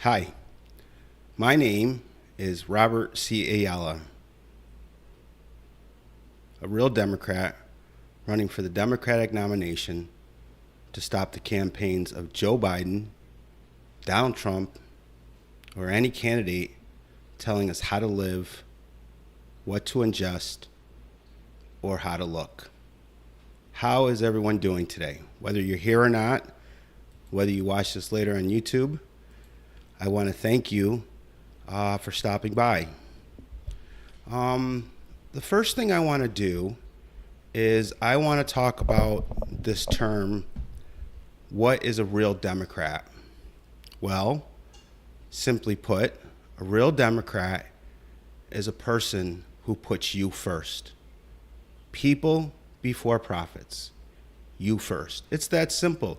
Hi, my name is Robert C Ayala, a real Democrat running for the Democratic nomination to stop the campaigns of Joe Biden, Donald Trump, or any candidate telling us how to live, what to ingest, or how to look. How is everyone doing today? Whether you're here or not, whether you watch this later on YouTube, I want to thank you for stopping by. The first thing I want to do is I want to talk about this term, what is a real Democrat? Well, simply put, a real Democrat is a person who puts you first. People before profits. You first. It's that simple.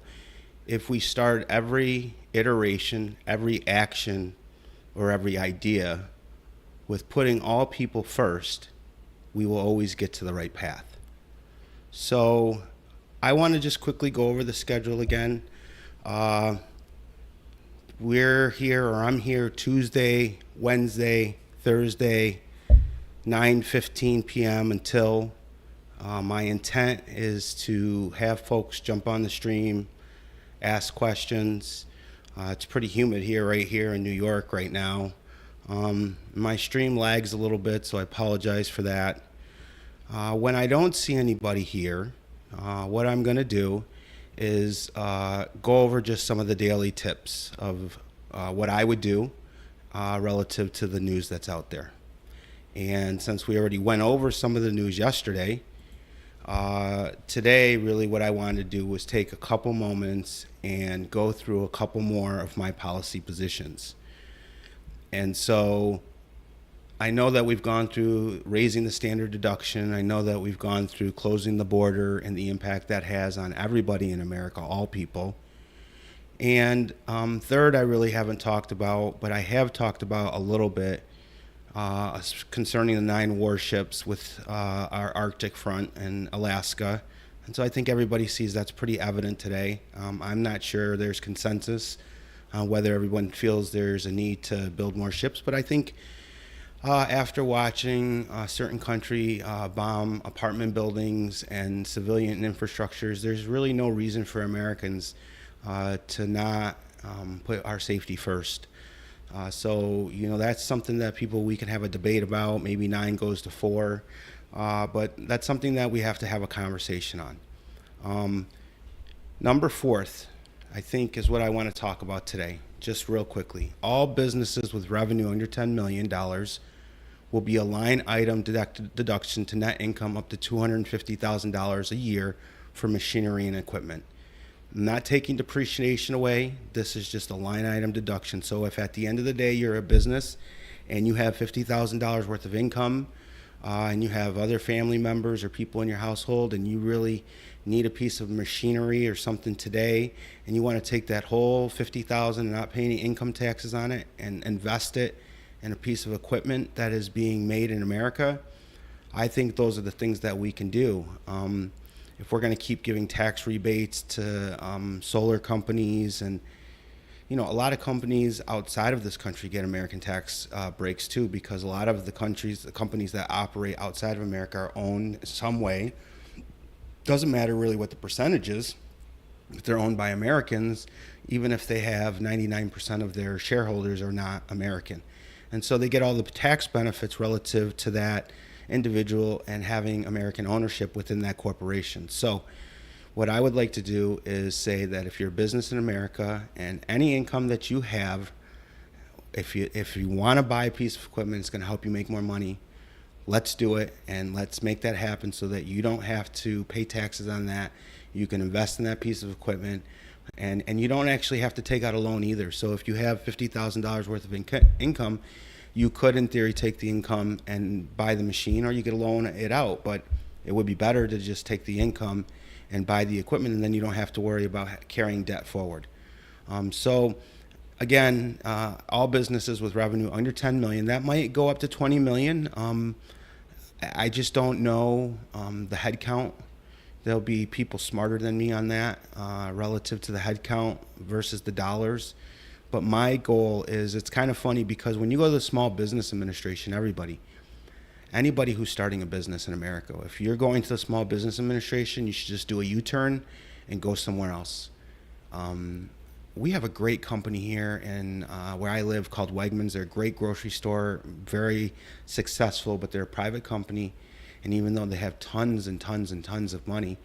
If we start every iteration, every action, or every idea with putting all people first, we will always get to the right path. So I want to just quickly go over the schedule again. We're here, or I'm here, Tuesday, Wednesday, Thursday, 9:15 p.m. until my intent is to have folks jump on the stream, ask questions. It's pretty humid here, right here in New York right now. My stream lags a little bit, so I apologize for that. When I don't see anybody here, what I'm going to do is go over just some of the daily tips of what I would do relative to the news that's out there. And since we already went over some of the news yesterday, today really what I wanted to do was take a couple moments and go through a couple more of my policy positions. And so I know that we've gone through raising the standard deduction. I know that we've gone through closing the border and the impact that has on everybody in America, all people. And third, I really haven't talked about, but I have talked about a little bit concerning the 9 warships with our Arctic front and Alaska. And so I think everybody sees that's pretty evident today. I'm not sure there's consensus on whether everyone feels there's a need to build more ships, but I think after watching a certain country bomb apartment buildings and civilian infrastructures, there's really no reason for Americans to not put our safety first. So, that's something that we can have a debate about. Maybe 9 goes to 4, but that's something that we have to have a conversation on. Number 4, I think, is what I want to talk about today, just real quickly. All businesses with revenue under $10 million will be a line item deduction to net income up to $250,000 a year for machinery and equipment. I'm not taking depreciation away. This is just a line item deduction. So if at the end of the day you're a business and you have $50,000 worth of income and you have other family members or people in your household and you really need a piece of machinery or something today and you want to take that whole $50,000 and not pay any income taxes on it and invest it in a piece of equipment that is being made in America, I think those are the things that we can do. If we're going to keep giving tax rebates to solar companies and, a lot of companies outside of this country get American tax breaks too, because a lot of the companies that operate outside of America are owned some way. Doesn't matter really what the percentage is. If they're owned by Americans, even if they have 99% of their shareholders are not American. And so they get all the tax benefits relative to that individual and having American ownership within that corporation. So what I would like to do is say that if you're a business in America and any income that you have, if you want to buy a piece of equipment, it's going to help you make more money, let's do it and let's make that happen so that you don't have to pay taxes on that. You can invest in that piece of equipment and you don't actually have to take out a loan either. So if you have $50,000 worth of income, you could, in theory, take the income and buy the machine, or you could loan it out. But it would be better to just take the income and buy the equipment, and then you don't have to worry about carrying debt forward. So, again, all businesses with revenue under $10 million, that might go up to $20 million. I just don't know the head count. There'll be people smarter than me on that relative to the head count versus the dollars. But my goal is, it's kind of funny because when you go to the Small Business Administration, anybody who's starting a business in America, if you're going to the Small Business Administration, you should just do a U-turn and go somewhere else. We have a great company here in where I live called Wegmans. They're a great grocery store, very successful, but they're a private company. And even though they have tons and tons and tons of money,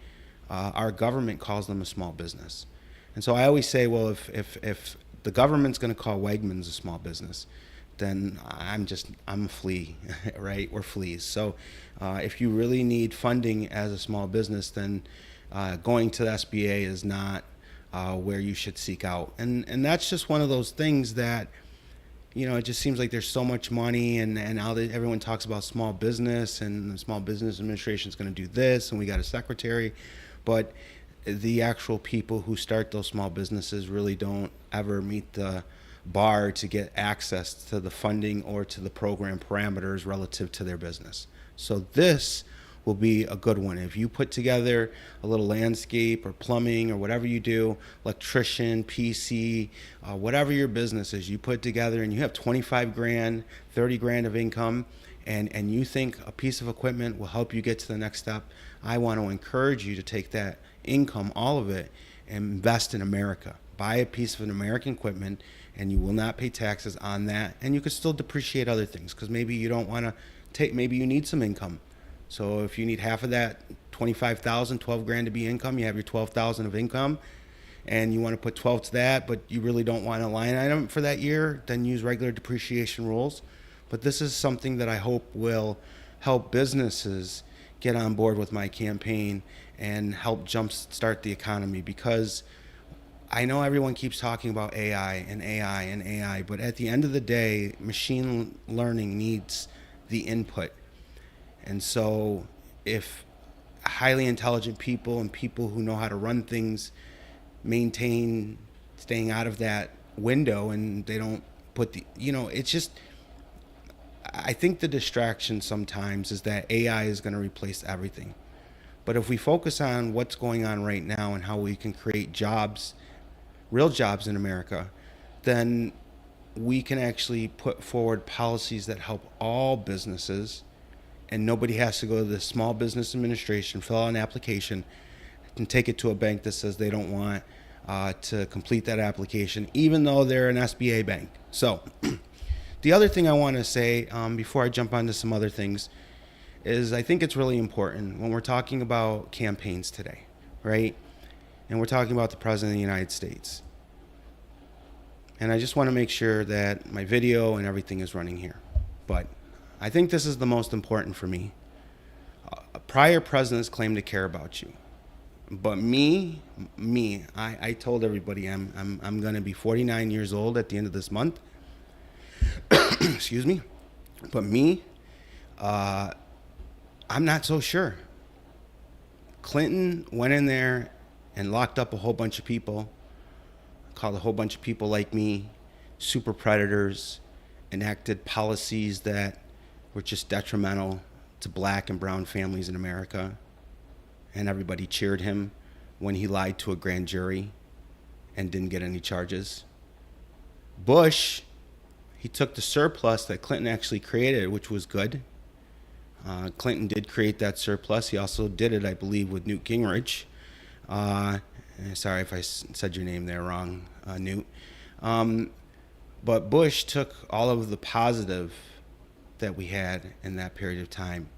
our government calls them a small business. And so I always say, well, if the government's going to call Wegmans a small business, then I'm a flea, right? We're fleas. So if you really need funding as a small business, then going to the SBA is not where you should seek out. And that's just one of those things that, it just seems like there's so much money, and now that everyone talks about small business, and the Small Business Administration is going to do this, and we got a secretary, but the actual people who start those small businesses really don't ever meet the bar to get access to the funding or to the program parameters relative to their business. So this will be a good one. If you put together a little landscape or plumbing or whatever you do, electrician, PC, whatever your business is, you put together and you have 25 grand, 30 grand of income, and you think a piece of equipment will help you get to the next step, I want to encourage you to take that income, all of it, and invest in America. Buy a piece of an American equipment, and you will not pay taxes on that, and you could still depreciate other things, because maybe you don't want to take, maybe you need some income. So if you need half of that 25,000, 12 grand to be income, you have your 12,000 of income, and you want to put 12 to that, but you really don't want a line item for that year, then use regular depreciation rules. But this is something that I hope will help businesses get on board with my campaign and help jumpstart the economy, because I know everyone keeps talking about AI and AI and AI, but at the end of the day, machine learning needs the input. And so if highly intelligent people and people who know how to run things maintain staying out of that window, and they don't put it's just, I think the distraction sometimes is that AI is going to replace everything. But if we focus on what's going on right now and how we can create jobs, real jobs in America, then we can actually put forward policies that help all businesses, and nobody has to go to the Small Business Administration, fill out an application, and take it to a bank that says they don't want to complete that application, even though they're an SBA bank. So the other thing I want to say before I jump onto some other things is, I think it's really important when we're talking about campaigns today, right? And we're talking about the President of the United States. And I just want to make sure that my video and everything is running here. But I think this is the most important for me. Prior presidents claim to care about you. But I told everybody I'm going to be 49 years old at the end of this month. Excuse me. But I'm not so sure. Clinton went in there and locked up a whole bunch of people, called a whole bunch of people like me super predators, enacted policies that were just detrimental to black and brown families in America, and everybody cheered him when he lied to a grand jury and didn't get any charges. Bush, he took the surplus that Clinton actually created, which was good. Clinton did create that surplus. He also did it, I believe, with Newt Gingrich. Sorry if I said your name there wrong, Newt. But Bush took all of the positive that we had in that period of time,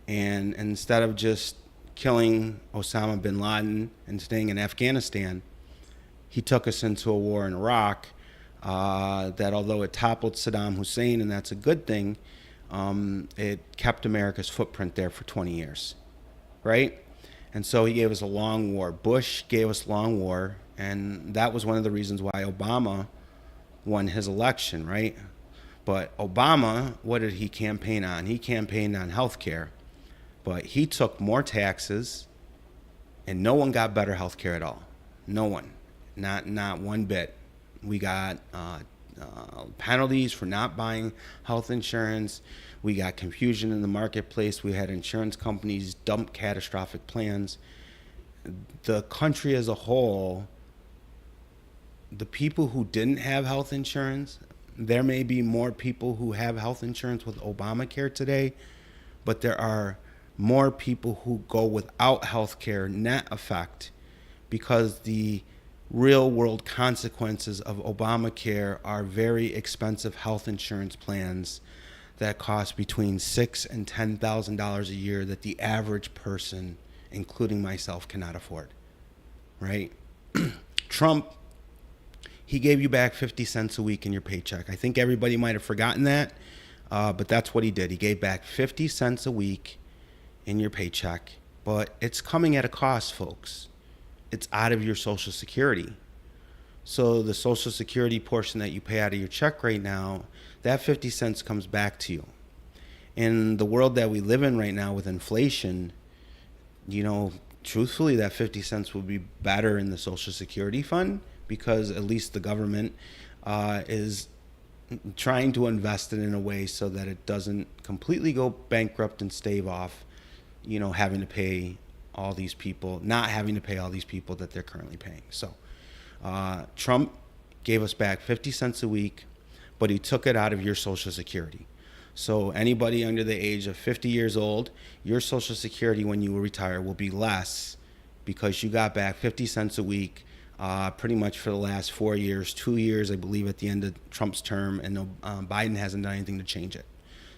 and instead of just killing Osama bin Laden and staying in Afghanistan, he took us into a war in Iraq that, although it toppled Saddam Hussein, and that's a good thing, it kept America's footprint there for 20 years, right? And so he gave us a long war. Bush gave us a long war, and that was one of the reasons why Obama won his election, right? But Obama, what did he campaign on? He campaigned on health care, but he took more taxes, and no one got better health care at all. No one, not one bit. We got penalties for not buying health insurance. We got confusion in the marketplace. We had insurance companies dump catastrophic plans. The country as a whole the people who didn't have health insurance, there may be more people who have health insurance with Obamacare today, but there are more people who go without health care net effect, because the real world consequences of Obamacare are very expensive health insurance plans that cost between $6,000 and $10,000 a year that the average person, including myself, cannot afford. Right? Trump, he gave you back 50 cents a week in your paycheck. I think everybody might have forgotten that, but that's what he did. He gave back 50 cents a week in your paycheck, but it's coming at a cost, folks. It's out of your Social Security. So the Social Security portion that you pay out of your check right now, that 50 cents comes back to you. In the world that we live in right now with inflation, truthfully, that 50 cents would be better in the Social Security fund, because at least the government is trying to invest it in a way so that it doesn't completely go bankrupt and stave off, having to pay all these people, not having to pay all these people that they're currently paying. So Trump gave us back 50 cents a week, but he took it out of your Social Security. So anybody under the age of 50 years old, your Social Security when you retire will be less, because you got back 50 cents a week pretty much for the last 4 years, 2 years, I believe, at the end of Trump's term, and Biden hasn't done anything to change it.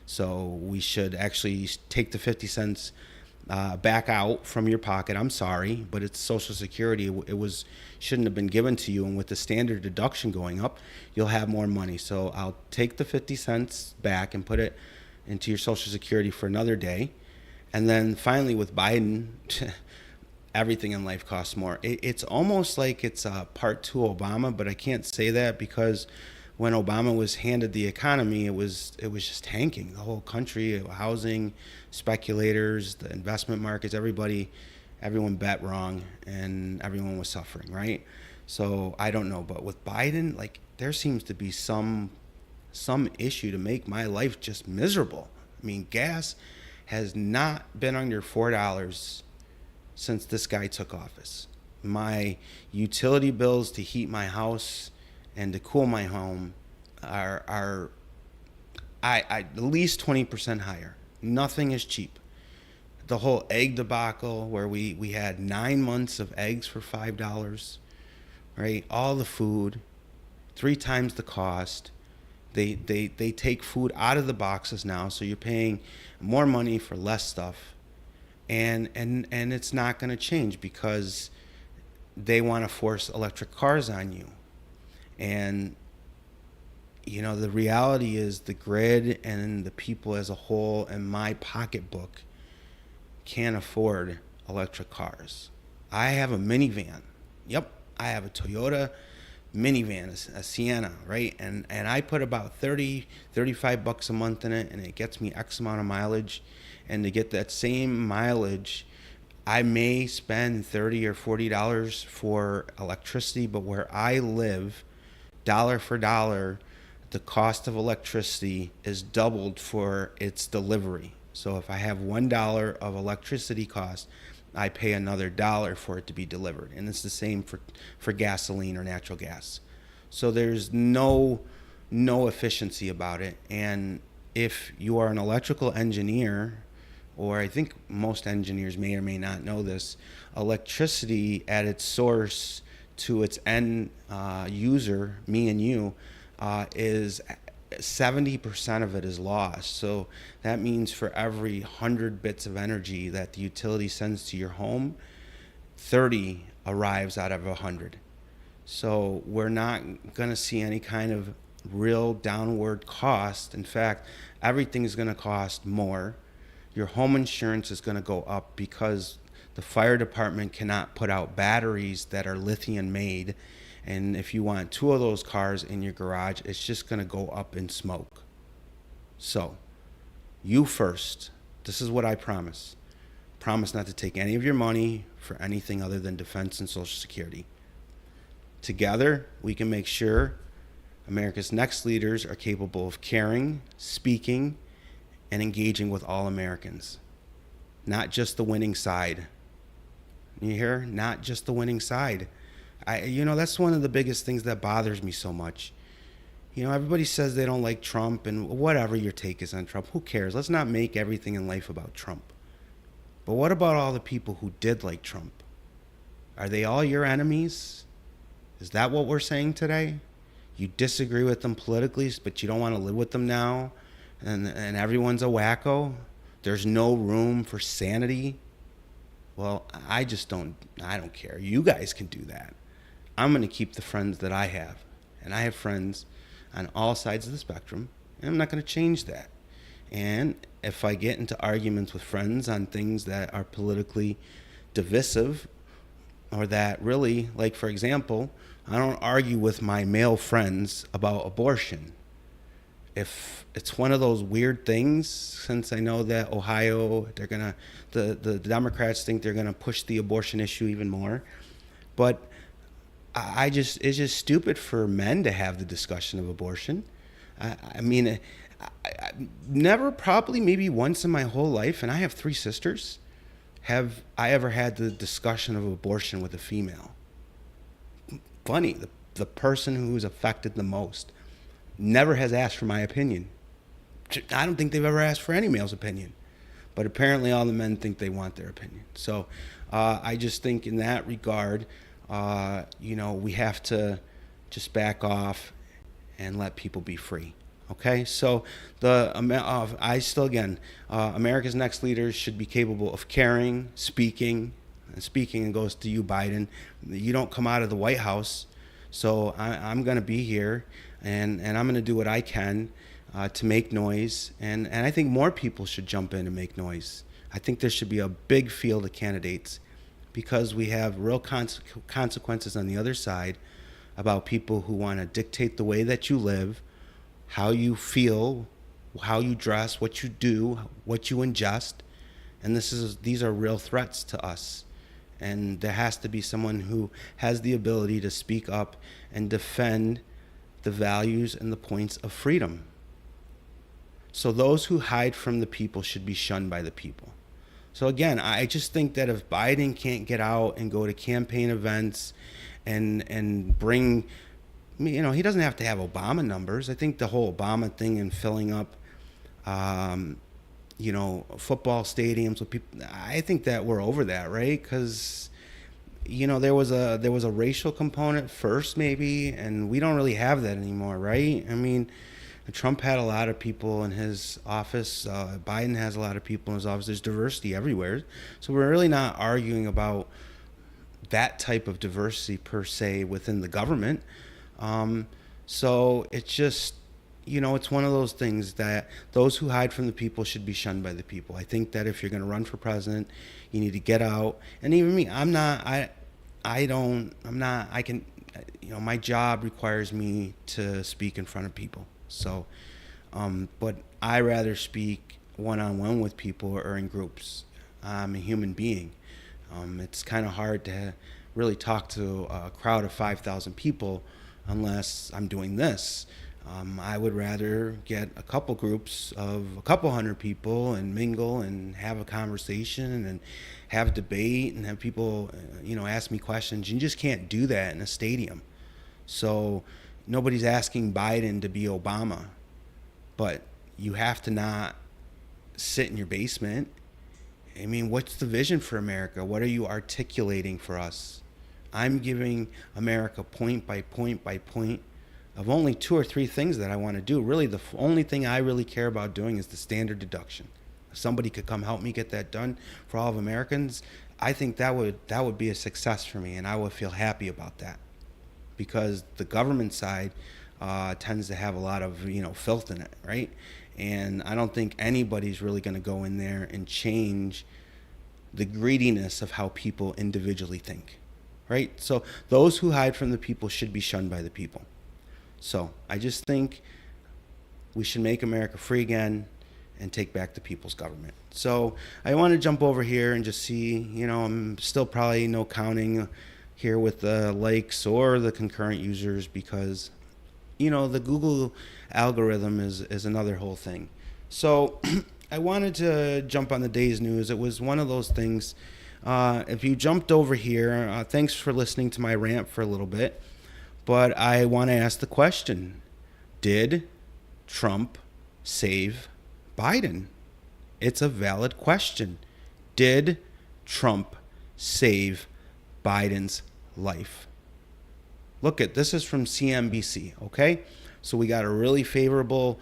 So we should actually take the 50 cents back out from your pocket. I'm sorry, but it's Social Security. It shouldn't have been given to you, and with the standard deduction going up, you'll have more money. So I'll take the 50 cents back and put it into your Social Security for another day. And then finally with Biden, everything in life costs more. It's almost like it's part two Obama, but I can't say that, because when Obama was handed the economy, it was just tanking. The whole country, housing, speculators, the investment markets, everyone bet wrong, and everyone was suffering, right? So I don't know, but with Biden, there seems to be some issue to make my life just miserable. I mean, gas has not been under $4 since this guy took office. My utility bills to heat my house and to cool my home are at least 20% higher. Nothing is cheap. The whole egg debacle, where we had 9 months of eggs for $5, right? All the food, 3 times the cost. They take food out of the boxes now, so you're paying more money for less stuff, and it's not going to change, because they want to force electric cars on you. And the reality is the grid and the people as a whole and my pocketbook can't afford electric cars. I have a minivan. Yep, I have a Toyota minivan, a Sienna, right? And I put about $35 a month in it, and it gets me X amount of mileage. And to get that same mileage, I may spend $30 or $40 for electricity, but where I live, dollar for dollar, the cost of electricity is doubled for its delivery. So if I have $1 of electricity cost, I pay another dollar for it to be delivered. And it's the same for gasoline or natural gas. So there's no efficiency about it. And if you are an electrical engineer, or I think most engineers may or may not know this, electricity at its source to its end user, me and you, is 70% of it is lost. So that means for every 100 bits of energy that the utility sends to your home, 30 arrives out of 100. So we're not going to see any kind of real downward cost. In fact, everything is going to cost more. Your home insurance is going to go up, because the fire department cannot put out batteries that are lithium made. And if you want 2 of those cars in your garage, it's just going to go up in smoke. So, you first. This is what I promise. Promise not to take any of your money for anything other than defense and Social Security. Together, we can make sure America's next leaders are capable of caring, speaking, and engaging with all Americans. Not just the winning side. You hear? Not just the winning side. That's one of the biggest things that bothers me so much. Everybody says they don't like Trump, and whatever your take is on Trump, who cares? Let's not make everything in life about Trump. But what about all the people who did like Trump? Are they all your enemies? Is that what we're saying today? You disagree with them politically, but you don't want to live with them now, and everyone's a wacko? There's no room for sanity? Well, I don't care. You guys can do that. I'm going to keep the friends that I have. And I have friends on all sides of the spectrum, and I'm not going to change that. And if I get into arguments with friends on things that are politically divisive, or that really, like for example, I don't argue with my male friends about abortion. If it's one of those weird things, since I know that Ohio, the Democrats think they're gonna push the abortion issue even more, but it's just stupid for men to have the discussion of abortion. I mean, I never, probably maybe once in my whole life, and I have 3 sisters, have I ever had the discussion of abortion with a female. Funny, the person who's affected the most never has asked for my opinion. I don't think they've ever asked for any male's opinion, but apparently all the men think they want their opinion. So I just think in that regard, we have to just back off and let people be free. Okay, so America's next leaders should be capable of caring, speaking, and goes to you, Biden. You don't come out of the White House, so I'm going to be here, and I'm going to do what I can to make noise, and I think more people should jump in and make noise. I think there should be a big field of candidates, because we have real consequences on the other side about people who want to dictate the way that you live, how you feel, how you dress, what you do, what you ingest. And these are real threats to us. And there has to be someone who has the ability to speak up and defend the values and the points of freedom. So those who hide from the people should be shunned by the people. So again, I just think that if Biden can't get out and go to campaign events and bring, he doesn't have to have Obama numbers. I think the whole Obama thing and filling up, football stadiums with people, I think that we're over that, right? Because, there was a racial component first maybe, and we don't really have that anymore, right? I mean, Trump had a lot of people in his office. Biden has a lot of people in his office. There's diversity everywhere. So we're really not arguing about that type of diversity per se within the government. So it's just, it's one of those things that those who hide from the people should be shunned by the people. I think that if you're going to run for president, you need to get out. And even me, my job requires me to speak in front of people. So, but I rather speak one-on-one with people or in groups. I'm a human being. It's kind of hard to really talk to a crowd of 5,000 people unless I'm doing this. I would rather get a couple groups of a couple hundred people and mingle and have a conversation and have debate and have people, ask me questions. You just can't do that in a stadium. So nobody's asking Biden to be Obama, but you have to not sit in your basement. I mean, what's the vision for America? What are you articulating for us? I'm giving America point by point by point of only 2 or 3 things that I want to do. Really, the only thing I really care about doing is the standard deduction. If somebody could come help me get that done for all of Americans, I think that would be a success for me, and I would feel happy about that. Because the government side tends to have a lot of filth in it, right? And I don't think anybody's really going to go in there and change the greediness of how people individually think, right? So those who hide from the people should be shunned by the people. So I just think we should make America free again and take back the people's government. So I want to jump over here and just see, I'm still probably no counting here with the likes or the concurrent users, because the Google algorithm is another whole thing. So I wanted to jump on the day's news. It was one of those things, If you jumped over here, thanks for listening to my rant for a little bit. But I want to ask the question, did Trump save Biden? It's a valid question. Did Trump save Biden's life? Look at this is from CNBC, okay? So we got a really favorable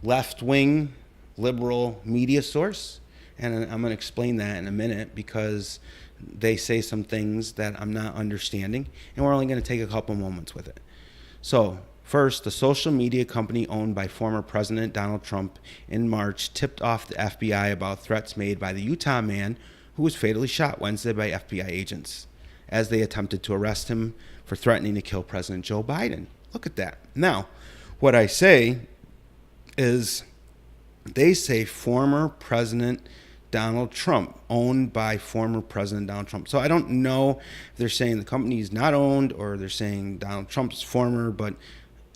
left-wing liberal media source, and I'm going to explain that in a minute because they say some things that I'm not understanding, and we're only going to take a couple moments with it. So first, the social media company owned by former President Donald Trump in March tipped off the FBI about threats made by the Utah man who was fatally shot Wednesday by FBI agents as they attempted to arrest him for threatening to kill President Joe Biden. Look at that. Now, what I say is they say former President Donald Trump, owned by former President Donald Trump. So I don't know if they're saying the company is not owned or they're saying Donald Trump's former, but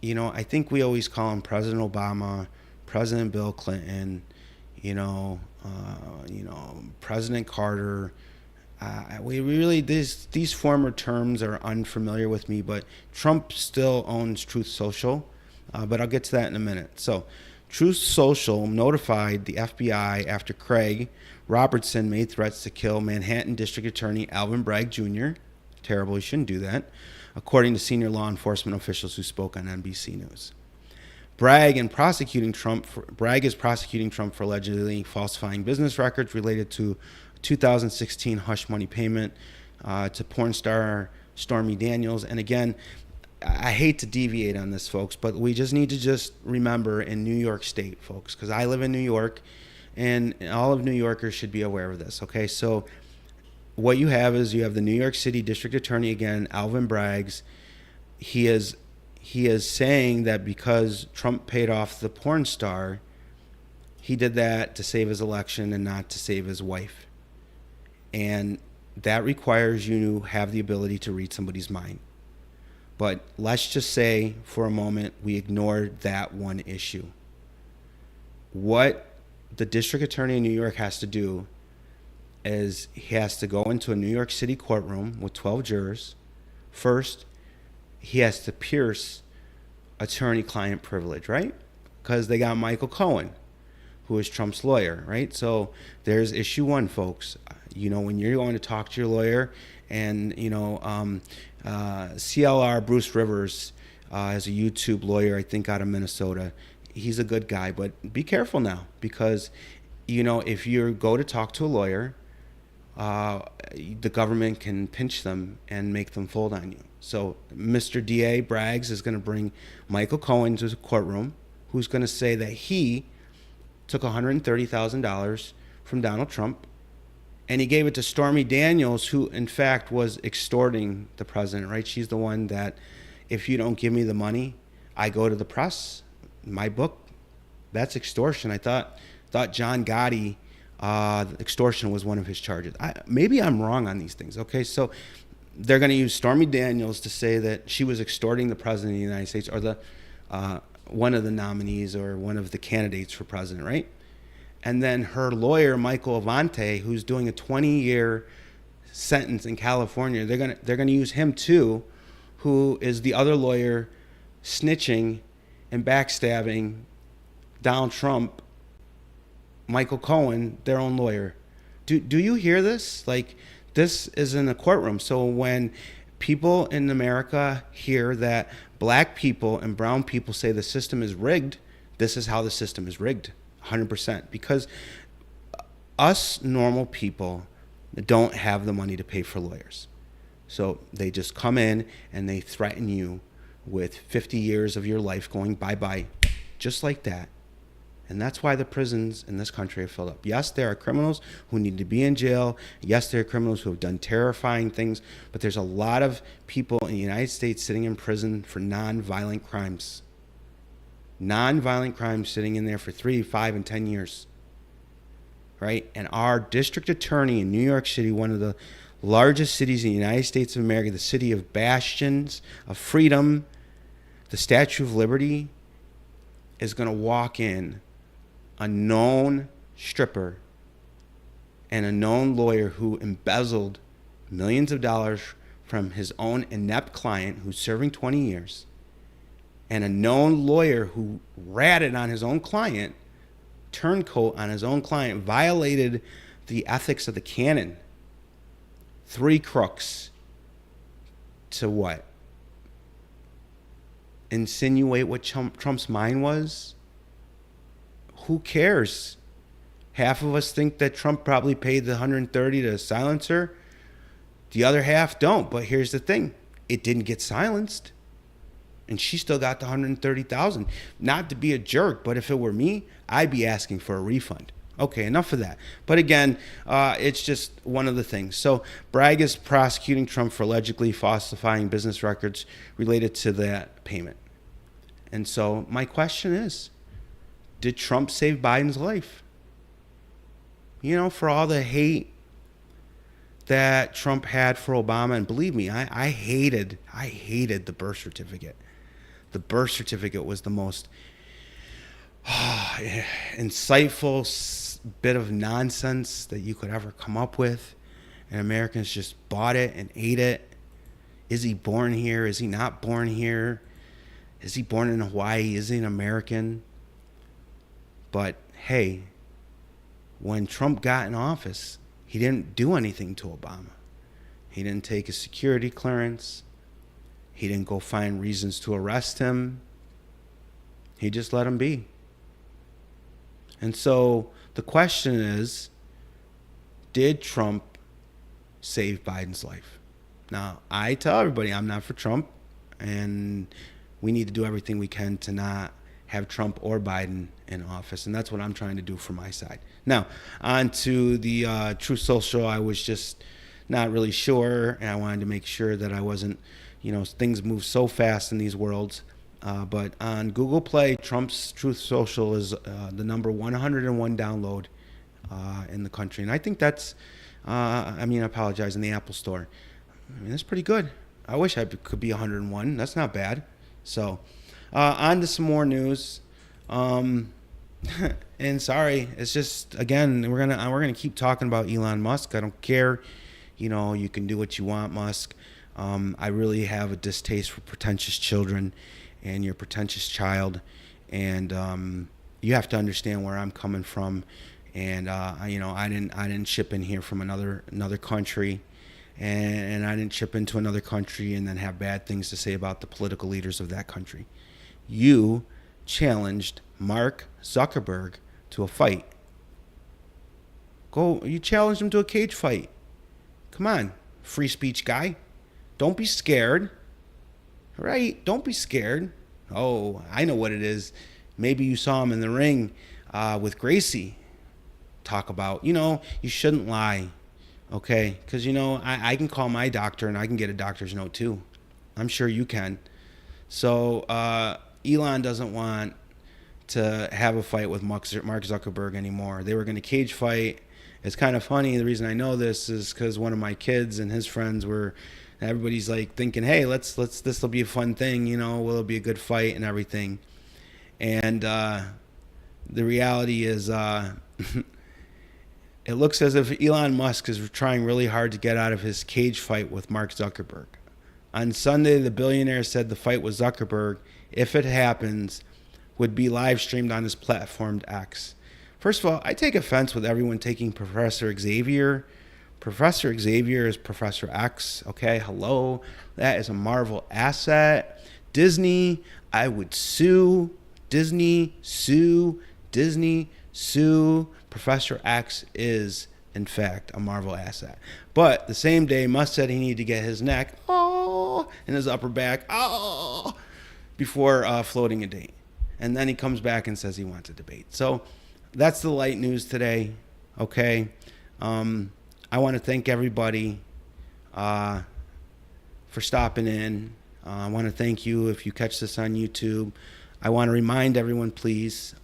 I think we always call him President Obama, President Bill Clinton, President Carter. We really these former terms are unfamiliar with me, but Trump still owns Truth Social, but I'll get to that in a minute. So Truth Social notified the FBI after Craig Robertson made threats to kill Manhattan District Attorney Alvin Bragg Jr. Terrible, he shouldn't do that, according to senior law enforcement officials who spoke on NBC News. Bragg is prosecuting Trump for allegedly falsifying business records related to 2016 hush money payment to porn star Stormy Daniels. And again, I hate to deviate on this, folks, but we just need to just remember in New York State, folks, because I live in New York, and all of New Yorkers should be aware of this, okay? So what you have is the New York City District Attorney, again, Alvin Braggs. He is saying that because Trump paid off the porn star, he did that to save his election and not to save his wife. And that requires you to have the ability to read somebody's mind. But let's just say for a moment we ignored that one issue. What the district attorney in New York has to do is he has to go into a New York City courtroom with 12 jurors. First, he has to pierce attorney-client privilege, right? Because they got Michael Cohen, who is Trump's lawyer, right? So there's issue one, folks. When you're going to talk to your lawyer, and CLR Bruce Rivers is a YouTube lawyer, I think out of Minnesota. He's a good guy, but be careful now because, if you go to talk to a lawyer, the government can pinch them and make them fold on you. So Mr. DA Braggs is going to bring Michael Cohen to the courtroom, who's going to say that he took $130,000 from Donald Trump, and he gave it to Stormy Daniels, who in fact was extorting the president, right? She's the one that, if you don't give me the money, I go to the press. My book, that's extortion. I thought John Gotti, extortion was one of his charges. Maybe I'm wrong on these things, okay? So they're going to use Stormy Daniels to say that she was extorting the president of the United States, or the one of the nominees or one of the candidates for president, right? And then her lawyer, Michael Avante, who's doing a 20-year sentence in California, they're gonna use him too, who is the other lawyer snitching and backstabbing Donald Trump, Michael Cohen, their own lawyer. Do you hear this? Like, this is in a courtroom. So when people in America hear that black people and brown people say the system is rigged, this is how the system is rigged, 100%. Because us normal people don't have the money to pay for lawyers. So they just come in and they threaten you with 50 years of your life going bye-bye, just like that. And that's why the prisons in this country are filled up. Yes, there are criminals who need to be in jail. Yes, there are criminals who have done terrifying things. But there's a lot of people in the United States sitting in prison for non-violent crimes. Non-violent crimes sitting in there for 3, 5, and 10 years. Right? And our district attorney in New York City, one of the largest cities in the United States of America, the city of bastions, of freedom, the Statue of Liberty, is going to walk in a known stripper and a known lawyer who embezzled millions of dollars from his own inept client who's serving 20 years, and a known lawyer who ratted on his own client, turncoat on his own client, violated the ethics of the canon. 3 crooks to what? Insinuate what Trump's mind was? Who cares? Half of us think that Trump probably paid the 130 to silence her. The other half don't. But here's the thing. It didn't get silenced. And she still got the 130,000. Not to be a jerk, but if it were me, I'd be asking for a refund. Okay, enough of that. But again, it's just one of the things. So Bragg is prosecuting Trump for allegedly falsifying business records related to that payment. And so my question is, did Trump save Biden's life? You know, for all the hate that Trump had for Obama, and believe me, I hated the birth certificate. The birth certificate was the most insightful bit of nonsense that you could ever come up with, and Americans just bought it and ate it. Is he born here? Is he not born here? Is he born in Hawaii? Is he an American? But hey, when Trump got in office, he didn't do anything to Obama. He didn't take a security clearance. He didn't go find reasons to arrest him. He just let him be. And so the question is, did Trump save Biden's life? Now, I tell everybody I'm not for Trump, and we need to do everything we can to not have Trump or Biden in office, and that's what I'm trying to do for my side. Now, on to the Truth Social. I was just not really sure, and I wanted to make sure that I wasn't, things move so fast in these worlds. But on Google Play, Trump's Truth Social is the number 101 download in the country. And I think that's, I apologize, in the Apple Store. That's pretty good. I wish I could be 101. That's not bad. So on to some more news. And sorry, it's just, again, we're gonna keep talking about Elon Musk. I don't care. You can do what you want, Musk. I really have a distaste for pretentious children, and you're a pretentious child, and you have to understand where I'm coming from. And I didn't ship in here from another country, and I didn't ship into another country and then have bad things to say about the political leaders of that country. You challenged Mark Zuckerberg to a fight. You challenged him to a cage fight. Come on, free speech guy. Don't be scared. Right? Don't be scared. Oh, I know what it is. Maybe you saw him in the ring with Gracie. Talk about, you shouldn't lie. Okay? Because, I can call my doctor and I can get a doctor's note too. I'm sure you can. So Elon doesn't want to have a fight with Mark Zuckerberg anymore. They were going to cage fight. It's kind of funny. The reason I know this is because one of my kids and his friends were, everybody's like thinking, hey, let's this will be a fun thing, will it be a good fight and everything. And the reality is it looks as if Elon Musk is trying really hard to get out of his cage fight with Mark Zuckerberg. On Sunday, the billionaire said the fight with Zuckerberg, if it happens, would be live streamed on his platform X. First of all, I take offense with everyone taking Professor Xavier. Professor Xavier is Professor X. Okay, hello. That is a Marvel asset. Disney, I would sue. Disney, sue. Professor X is, in fact, a Marvel asset. But the same day, Musk said he needed to get his neck, and his upper back, before floating a date. And then he comes back and says he wants a debate. So that's the light news today. Okay. I want to thank everybody for stopping in. I want to thank you if you catch this on YouTube. I want to remind everyone, please,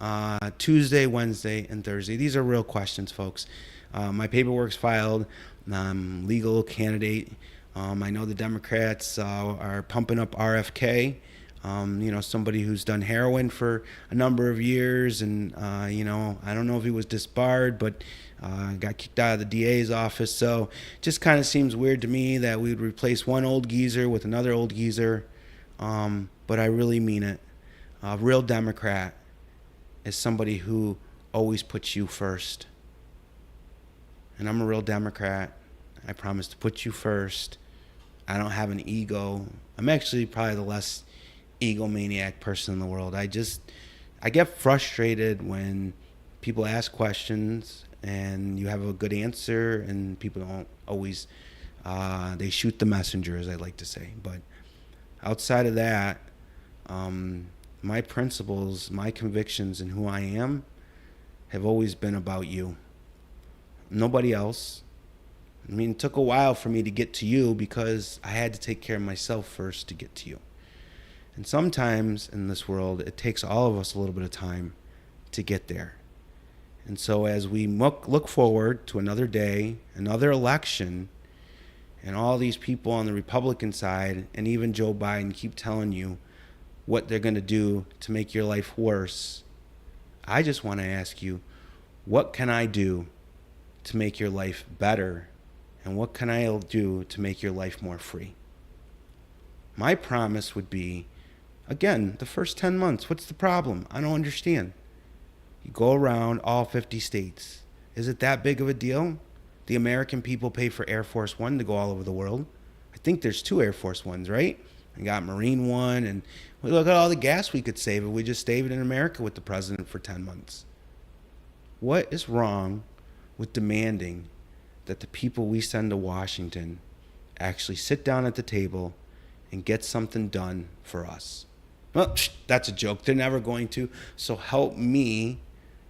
Tuesday, Wednesday, and Thursday. These are real questions, folks. My paperwork's filed. Legal candidate. I know the Democrats are pumping up RFK. Somebody who's done heroin for a number of years, and I don't know if he was disbarred, but got kicked out of the DA's office. So it just kind of seems weird to me that we would replace one old geezer with another old geezer. But I really mean it. A real Democrat is somebody who always puts you first. And I'm a real Democrat. I promise to put you first. I don't have an ego. I'm actually probably the less egomaniac person in the world. I get frustrated when people ask questions and you have a good answer and people don't always, they shoot the messenger, as I like to say. But outside of that, my principles, my convictions, and who I am have always been about you. Nobody else. I mean, it took a while for me to get to you because I had to take care of myself first to get to you. And sometimes in this world, it takes all of us a little bit of time to get there. And so as we look forward to another day, another election, and all these people on the Republican side and even Joe Biden keep telling you what they're going to do to make your life worse, I just want to ask you, what can I do to make your life better? And what can I do to make your life more free? My promise would be, again, the first 10 months, what's the problem? I don't understand. You go around all 50 states. Is it that big of a deal? The American people pay for Air Force One to go all over the world. I think there's 2 Air Force Ones, right? We got Marine One, and look at all the gas we could save if we just stayed in America with the president for 10 months. What is wrong with demanding that the people we send to Washington actually sit down at the table and get something done for us? Well, that's a joke. They're never going to. So help me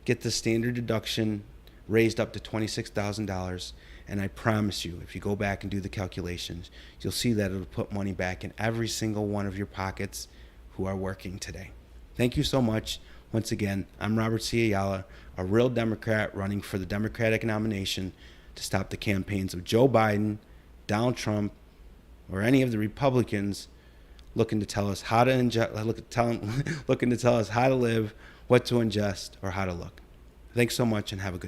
get the standard deduction raised up to $26,000. And I promise you, if you go back and do the calculations, you'll see that it'll put money back in every single one of your pockets who are working today. Thank you so much. Once again, I'm Robert C Ayala, a real Democrat running for the Democratic nomination to stop the campaigns of Joe Biden, Donald Trump, or any of the Republicans looking to tell us how to looking to tell us how to live, what to ingest, or how to look. Thanks so much and have a good